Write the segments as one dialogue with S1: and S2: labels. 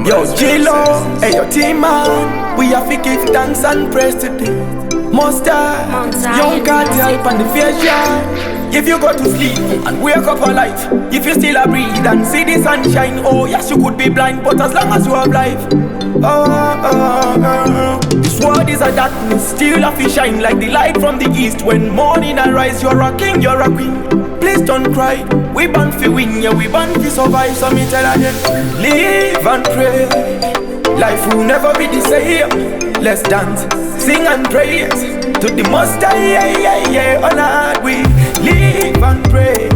S1: Yo, J-Lo, hey, yo, Tman, we have to give thanks and praise today. Most
S2: Mount Zion,
S1: young Kartel on the vision. If you go to sleep and wake up alive, if you still a breathe and see the sunshine, oh yes, you could be blind, but as long as you have life. This world is a darkness, still have to shine like the light from the east. When morning arise, you're a king, you're a queen. Please don't cry, we born fi win, yeah, we born fi survive. So me tell again, live and pray. Life will never be the same. Let's dance, sing and praise to the Most High, yeah, yeah, yeah. Oh Lord, we live and pray.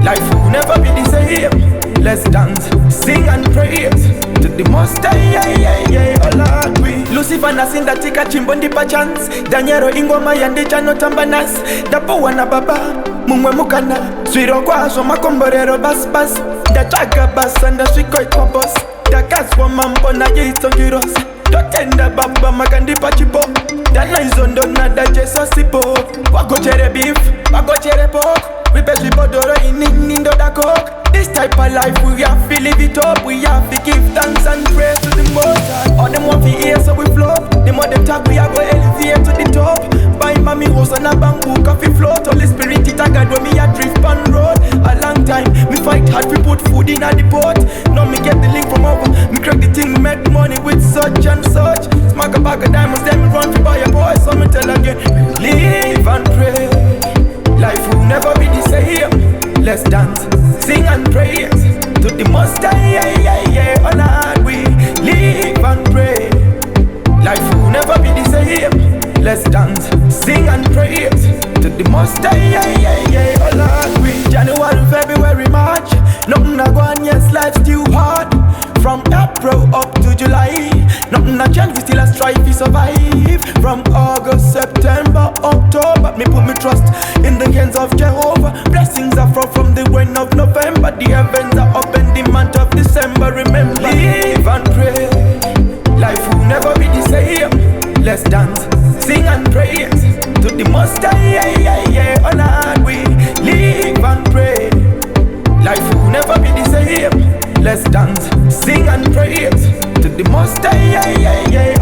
S1: Life will never be the same. Let's dance, sing and praise to the Most High, yeah, yeah, yeah. Oh Lord, we Lucifer nasinda tika chimbo ndipa chance. Danyero ingoma yande chano tambanas. Dapo wana baba mumwe mukana. Swiro kwa so makomborero bas bas. Da chaga bas anda swiko itwa boss. Da kaswa mambo na yito giros. Dotenda baba magandi pachipo. Dana izondo na da jeso sipo. Wago chere beef, wago chere pork. We bet we bodoro in da coke. This type of life we have to live it up. We have to give thanks and praise to the Most High. All them want to hear so we flop. The more them talk we are go elevate to the top. Buy mommy house on a bamboo coffee float. Holy Spirit it a God when me a drift pan road. A long time me fight hard to put food in a the pot. Now me get the link from over. Me crack the thing make money with such and such. Smack a bag of diamonds then me run to buy a boy. So me tell again, live and pray. Life will never be the same. Let's dance, sing and praise to the Most High, yeah, yeah, yeah. Oh Lord, we live and pray. Life will never be the same. Let's dance, sing and praise to the Most High, yeah, yeah, yeah. Oh Lord, we January, February, March. Nothing a go on, yes, life's still hard. From April up to July, nothing a change, we still a strive to survive. From August, September, October, me put me trust in the hands of Jehovah. Blessings are from the rain of November. The heavens are open the month of December. Remember, live and pray. Life will never be the same. Let's dance, sing and praise to the Most High, yeah, yeah, yeah. Oh Lord, we live and pray. Life will never be the same. Let's dance, sing and praise to the Most High, yeah, yeah, yeah.